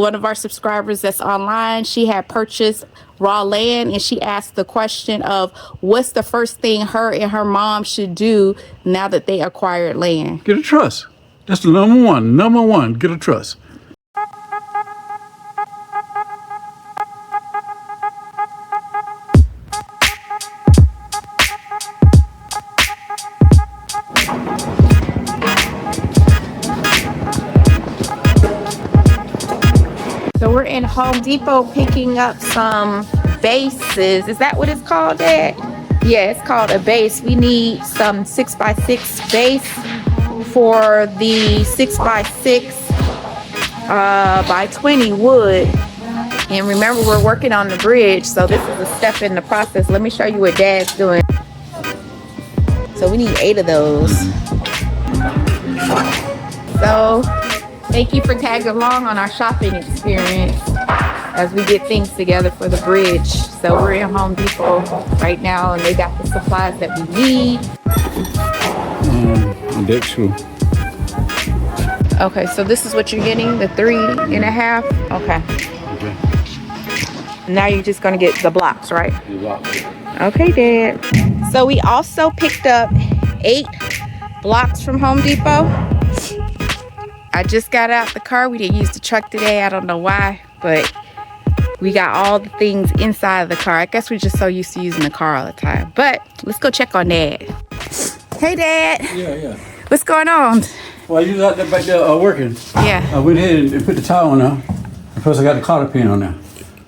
one of our subscribers that's online. She had purchased raw land, and she asked the question of what's the first thing her and her mom should do now that they acquired land. Get a trust. That's the number one. Number one, get a trust. So we're in Home Depot picking up some bases. Is that what it's called, Dad? Yeah, it's called a base. We need some 6x6 base for the 6x6 by 20 wood. And remember, we're working on the bridge, so this is a step in the process. Let me show you what Dad's doing. So we need 8 of those. So thank you for tagging along on our shopping experience as we get things together for the bridge. So we're in Home Depot right now, and they got the supplies that we need. Deck screw. Okay, so this is what you're getting, the 3.5. Okay. Now you're just gonna get the blocks, right? Okay, Dad. So we also picked up 8 blocks from Home Depot. I just got out the car. We didn't use the truck today. I don't know why, but we got all the things inside of the car. I guess we're just so used to using the car all the time. But let's go check on Dad. Hey, Dad. Yeah. What's going on? Well, you was out there back there working. Yeah. I went ahead and put the towel on there. Plus, I got the cotter pin on there.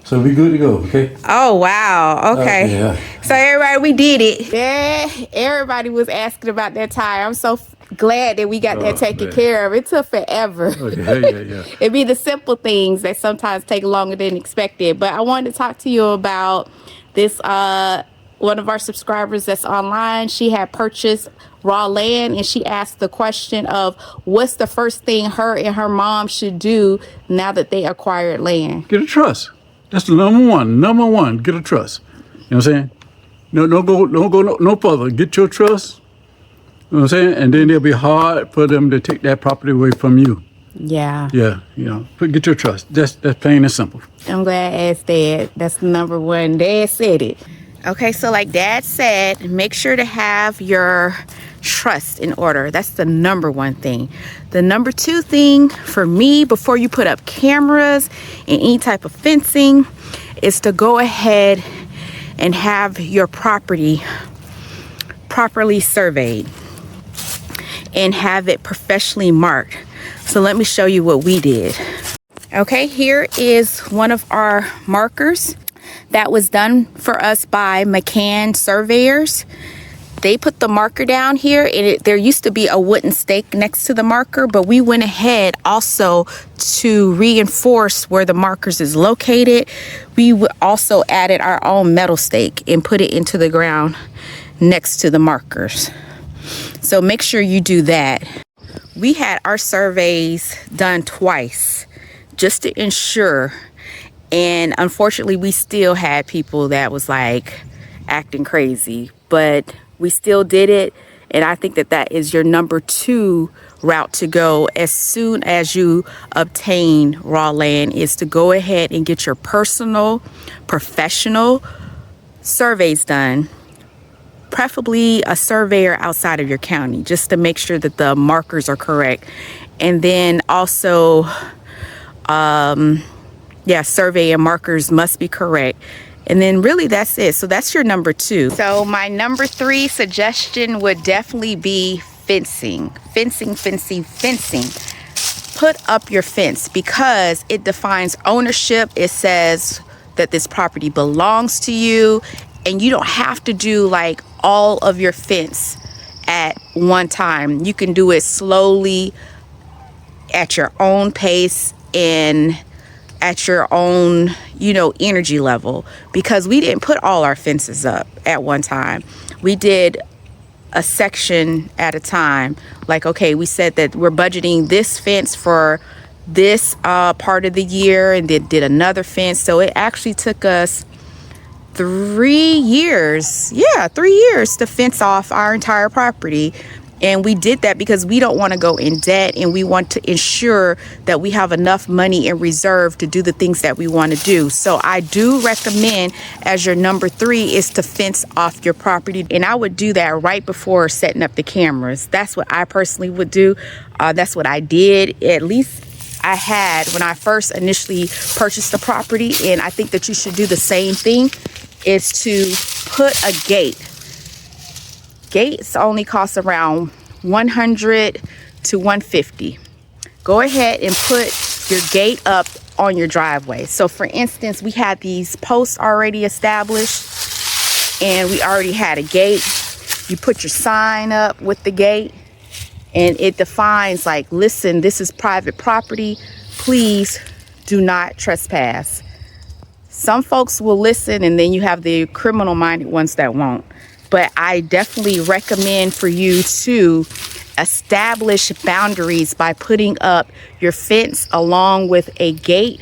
So we good to go, okay? Oh, wow. Okay. Yeah. So everybody, we did it. Yeah, everybody was asking about that tire. I'm so glad that we got that taken care of. It took forever. Okay. Yeah. It'd be the simple things that sometimes take longer than expected. But I wanted to talk to you about this. One of our subscribers that's online, she had purchased raw land, and she asked the question of what's the first thing her and her mom should do now that they acquired land. Get a trust. That's the number one. Number one, get a trust. You know what I'm saying? Don't go no further. Get your trust. You know what I'm saying? And then it'll be hard for them to take that property away from you. Yeah. Yeah, you know, get your trust. That's plain and simple. I'm glad I asked Dad. That's the number one. Dad said it. Okay, so like Dad said, make sure to have your trust in order. That's the number one thing. The number 2 thing for me, before you put up cameras and any type of fencing, is to go ahead and have your property properly surveyed and have it professionally marked. So let me show you what we did. Okay, here is one of our markers that was done for us by McCann surveyors. They put the marker down here, and there used to be a wooden stake next to the marker, but we went ahead also to reinforce where the markers is located. We also added our own metal stake and put it into the ground next to the markers. So make sure you do that. We had our surveys done twice just to ensure, and unfortunately we still had people that was like acting crazy, but we still did it. And I think that that is your number 2 route to go as soon as you obtain raw land, is to go ahead and get your personal, professional surveys done. Preferably a surveyor outside of your county, just to make sure that the markers are correct. And then also, survey and markers must be correct. And then really that's it. So that's your number 2. So my number 3 suggestion would definitely be fencing. Fencing. Put up your fence, because it defines ownership. It says that this property belongs to you, and you don't have to do like all of your fence at one time. You can do it slowly at your own pace and at your own, energy level, because we didn't put all our fences up at one time. We did a section at a time. Like, okay, we said that we're budgeting this fence for this part of the year, and then did another fence. So it actually took us 3 years. Yeah, 3 years to fence off our entire property. And we did that because we don't want to go in debt, and we want to ensure that we have enough money in reserve to do the things that we want to do. So I do recommend, as your number 3, is to fence off your property. And I would do that right before setting up the cameras. That's what I personally would do. That's what I did. At least I had when I first initially purchased the property, and I think that you should do the same thing, is to put a gate. Gates only cost around $100 to $150. Go ahead and put your gate up on your driveway. So for instance, we had these posts already established, and we already had a gate. You put your sign up with the gate, and it defines like, listen, this is private property. Please do not trespass. Some folks will listen, and then you have the criminal-minded ones that won't. But I definitely recommend for you to establish boundaries by putting up your fence along with a gate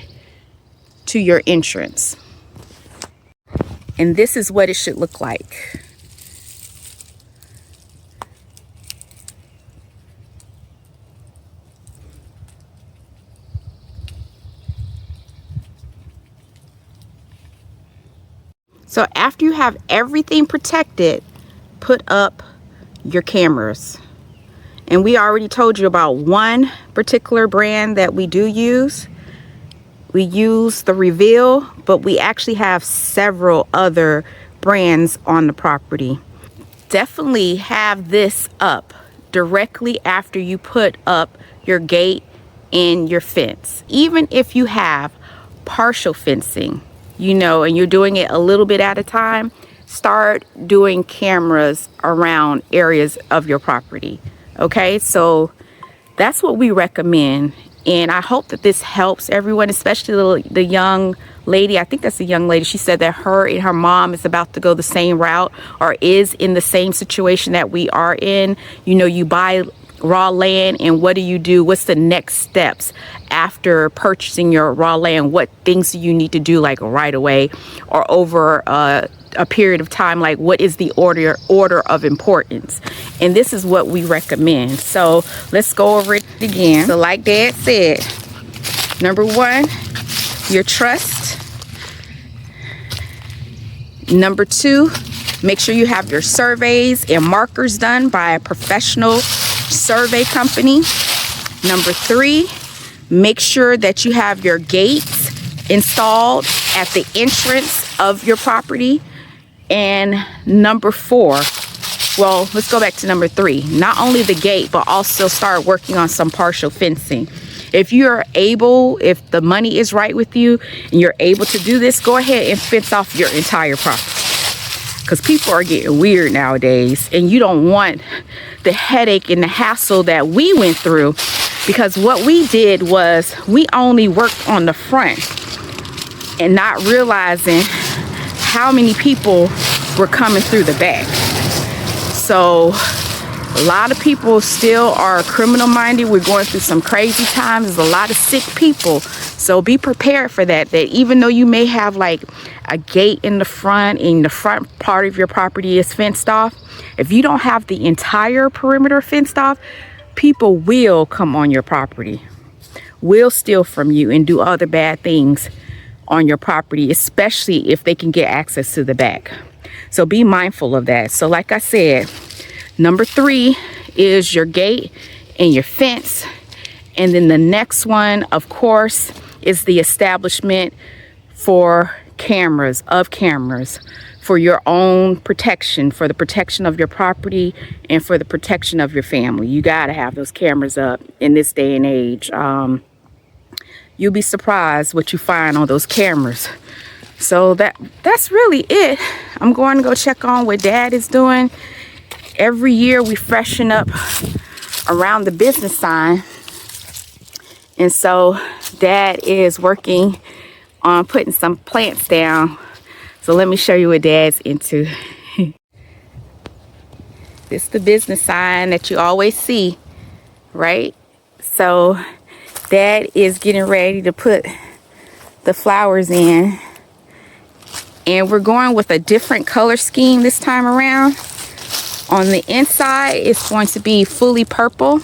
to your entrance. And this is what it should look like. So after you have everything protected, put up your cameras. And we already told you about one particular brand that we do use. We use the Reveal, but we actually have several other brands on the property. Definitely have this up directly after you put up your gate and your fence. Even if you have partial fencing, you know, and you're doing it a little bit at a time, start doing cameras around areas of your property. Okay, so that's what we recommend. And I hope that this helps everyone, especially the young lady. I think that's a young lady. She said that her and her mom is about to go the same route, or is in the same situation that we are in. You know, you buy raw land, and what do? What's the next steps after purchasing your raw land? What things do you need to do, like right away or over a period of time? Like, what is the order of importance? And this is what we recommend. So let's go over it again. So like Dad said, number 1, your trust. Number 2, make sure you have your surveys and markers done by a professional survey company. Number 3, make sure that you have your gates installed at the entrance of your property. And number 4, well, let's go back to number 3. Not only the gate, but also start working on some partial fencing. If you're able, if the money is right with you and you're able to do this, go ahead and fence off your entire property. Because people are getting weird nowadays, and you don't want the headache and the hassle that we went through. Because what we did was we only worked on the front, and not realizing how many people were coming through the back. So a lot of people still are criminal minded. We're going through some crazy times. There's a lot of sick people. So be prepared for that. That even though you may have like a gate in the front, and the front part of your property is fenced off, if you don't have the entire perimeter fenced off, people will come on your property, will steal from you and do other bad things on your property, especially if they can get access to the back. So be mindful of that. So like I said, number 3 is your gate and your fence. And then the next one, of course, is the establishment for cameras, for your own protection, for the protection of your property and for the protection of your family. You got to have those cameras up in this day and age. You'll be surprised what you find on those cameras. So that's really it. I'm going to go check on what Dad is doing. Every year we freshen up around the business sign. And so Dad is working on putting some plants down. So let me show you what Dad's into. This is the business sign that you always see, right? So Dad is getting ready to put the flowers in. And we're going with a different color scheme this time around On the inside, it's going to be fully purple.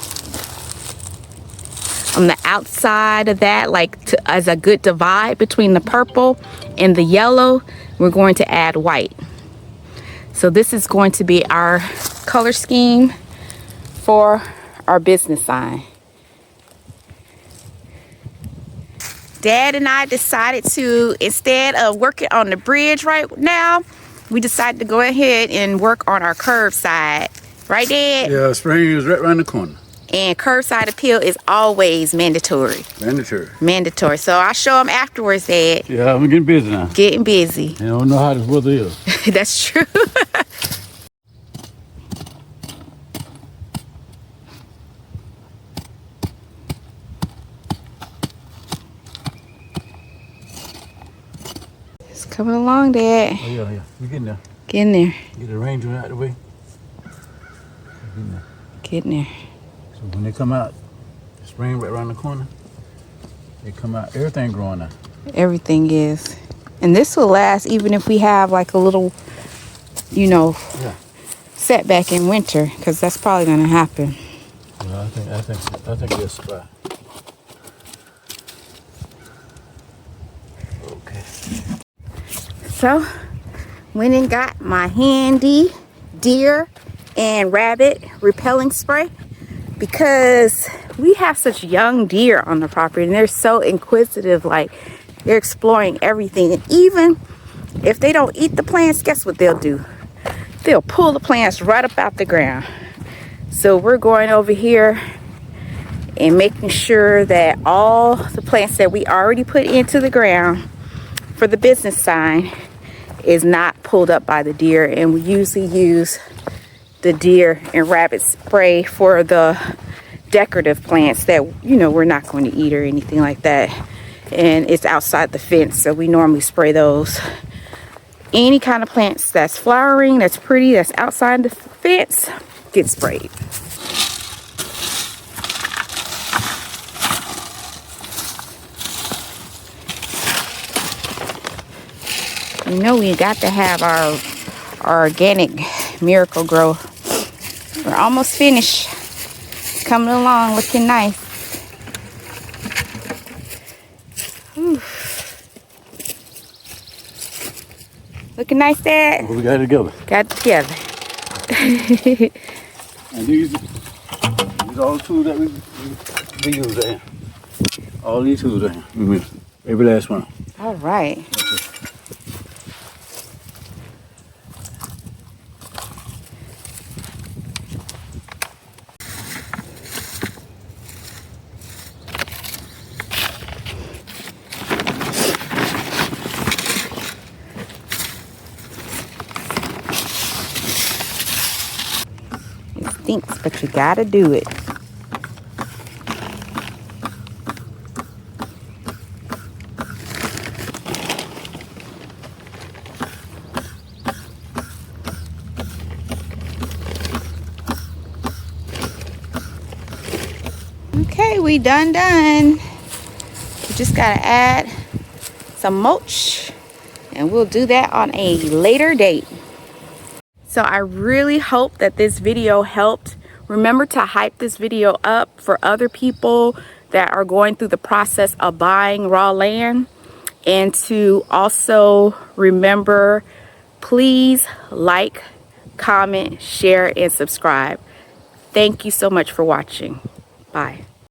On the outside of that, as a good divide between the purple and the yellow, we're going to add white. So this is going to be our color scheme for our business sign. Dad and I decided to, instead of working on the bridge right now, we decided to go ahead and work on our curbside. Right, Dad? Yeah, spring is right around the corner. And curbside appeal is always mandatory. Mandatory. So I'll show them afterwards, Dad. Yeah, I'm getting busy now. Getting busy. I don't know how this weather is. That's true. It's coming along, Dad. Oh, yeah. We're getting there. Getting there. Get the ranger out of the way. Getting there. Getting there. So when they come out, spring right around the corner, they come out, everything growing now. Everything is. And this will last even if we have like a little, Yeah. setback in winter, because that's probably going to happen. Well, I think they'll survive. Okay. So, went and got my handy deer and rabbit repelling spray, because we have such young deer on the property and they're so inquisitive. Like, they're exploring everything. And even if they don't eat the plants, guess what they'll do? They'll pull the plants right up out the ground. So we're going over here and making sure that all the plants that we already put into the ground for the business sign is not pulled up by the deer. And we usually use the deer and rabbit spray for the decorative plants that, we're not going to eat or anything like that. And it's outside the fence, so we normally spray those. Any kind of plants that's flowering, that's pretty, that's outside the fence, get sprayed. We got to have our organic Miracle Grow. We're almost finished. Coming along, looking nice. Whew. Looking nice, Dad? Well, we got it together. Got it together. And these are all the tools that we use there. All these tools there. Every last one. All right. Stinks, but you gotta do it. Okay, we done. We just gotta add some mulch, and we'll do that on a later date. So I really hope that this video helped. Remember to hype this video up for other people that are going through the process of buying raw land. And to also remember, please like, comment, share, and subscribe. Thank you so much for watching. Bye.